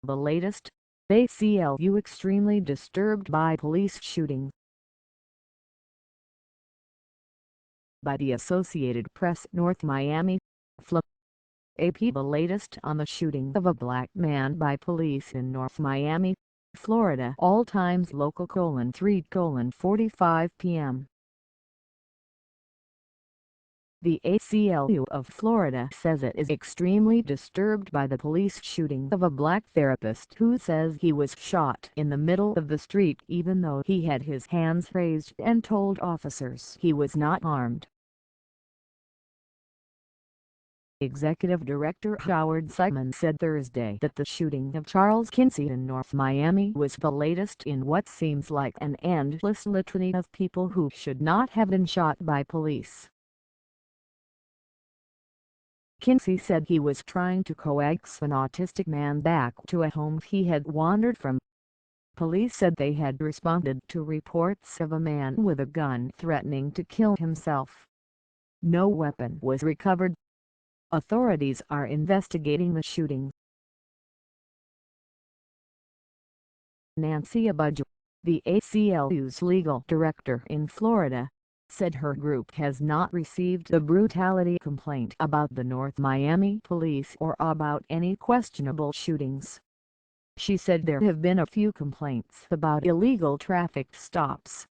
The latest, ACLU extremely disturbed by police shooting. By the Associated Press. North Miami, Florida. AP. The latest on the shooting of a black man by police in North Miami, Florida. All times local: 3:45 p.m. The ACLU of Florida says it is extremely disturbed by the police shooting of a black therapist who says he was shot in the middle of the street even though he had his hands raised and told officers he was not armed. Executive Director Howard Simon said Thursday that the shooting of Charles Kinsey in North Miami was the latest in what seems like an endless litany of people who should not have been shot by police. Kinsey said he was trying to coax an autistic man back to a home he had wandered from. Police said they had responded to reports of a man with a gun threatening to kill himself. No weapon was recovered. Authorities are investigating the shooting. Nancy Abudu, the ACLU's legal director in Florida, said her group has not received a brutality complaint about the North Miami police or about any questionable shootings. She said there have been a few complaints about illegal traffic stops.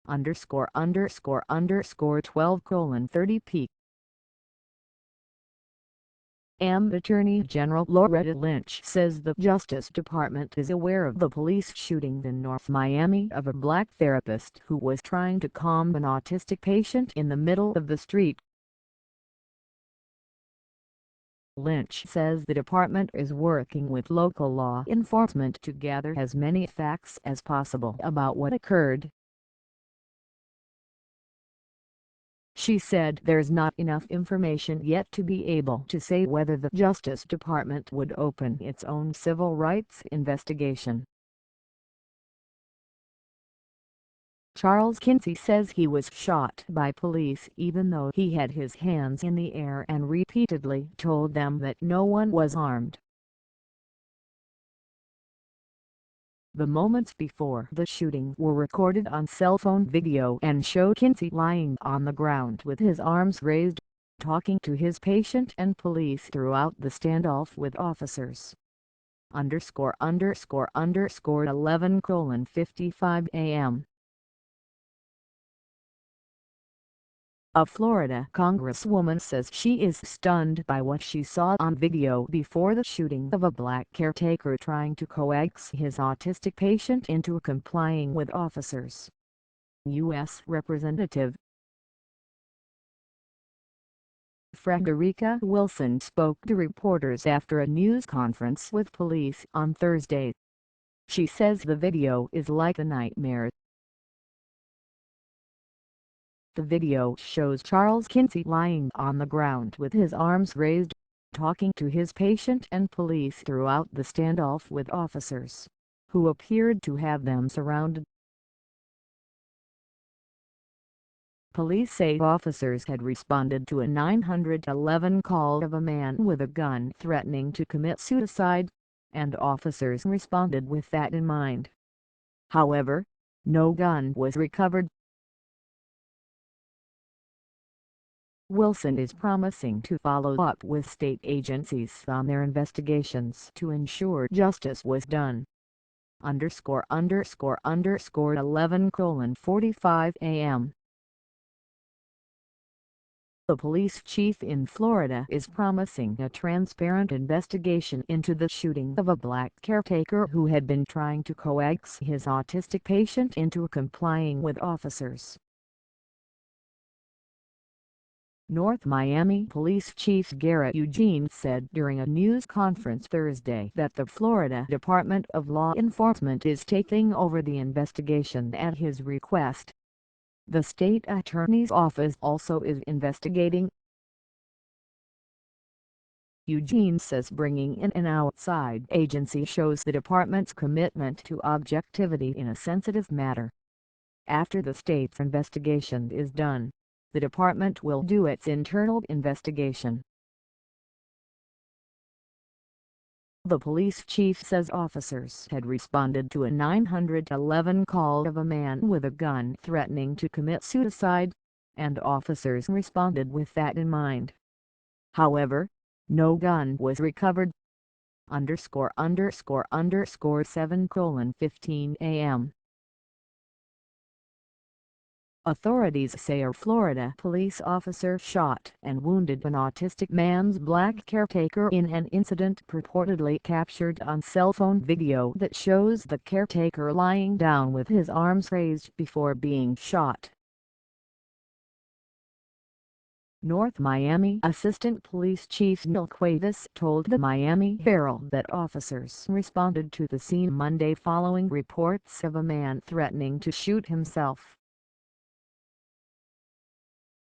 ____12:30 p.m. Attorney General Loretta Lynch says the Justice Department is aware of the police shooting in North Miami of a black therapist who was trying to calm an autistic patient in the middle of the street. Lynch says the department is working with local law enforcement to gather as many facts as possible about what occurred. She said there's not enough information yet to be able to say whether the Justice Department would open its own civil rights investigation. Charles Kinsey says he was shot by police even though he had his hands in the air and repeatedly told them that no one was armed. The moments before the shooting were recorded on cell phone video and show Kinsey lying on the ground with his arms raised, talking to his patient and police throughout the standoff with officers. ____11:55 a.m. A Florida congresswoman says she is stunned by what she saw on video before the shooting of a black caretaker trying to coax his autistic patient into complying with officers. U.S. Representative Frederica Wilson spoke to reporters after a news conference with police on Thursday. She says the video is like a nightmare. The video shows Charles Kinsey lying on the ground with his arms raised, talking to his patient and police throughout the standoff with officers, who appeared to have them surrounded. Police say officers had responded to a 911 call of a man with a gun threatening to commit suicide, and officers responded with that in mind. However, no gun was recovered. Wilson is promising to follow up with state agencies on their investigations to ensure justice was done. ____11:45 a.m. The police chief in Florida is promising a transparent investigation into the shooting of a black caretaker who had been trying to coax his autistic patient into complying with officers. North Miami Police Chief Eugene said during a news conference Thursday that the Florida Department of Law Enforcement is taking over the investigation at his request. The state attorney's office also is investigating. Eugene says bringing in an outside agency shows the department's commitment to objectivity in a sensitive matter. After the state's investigation is done, the department will do its internal investigation. The police chief says officers had responded to a 911 call of a man with a gun threatening to commit suicide, and officers responded with that in mind. However, no gun was recovered. ____7:15 a.m. Authorities say a Florida police officer shot and wounded an autistic man's black caretaker in an incident purportedly captured on cell phone video that shows the caretaker lying down with his arms raised before being shot. North Miami Assistant Police Chief Cuevas told the Miami Herald that officers responded to the scene Monday following reports of a man threatening to shoot himself.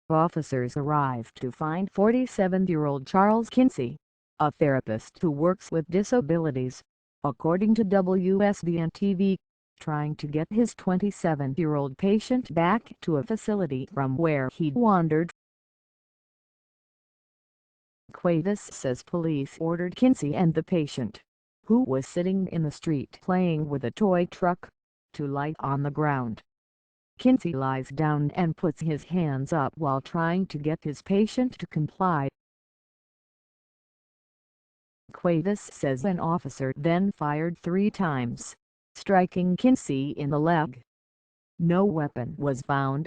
Officers arrived to find 47-year-old Charles Kinsey, a therapist who works with disabilities, according to WSVN-TV, trying to get his 27-year-old patient back to a facility from where he'd wandered. Cuevas says police ordered Kinsey and the patient, who was sitting in the street playing with a toy truck, to lie on the ground. Kinsey lies down and puts his hands up while trying to get his patient to comply. Cuevas says an officer then fired 3 times, striking Kinsey in the leg. No weapon was found,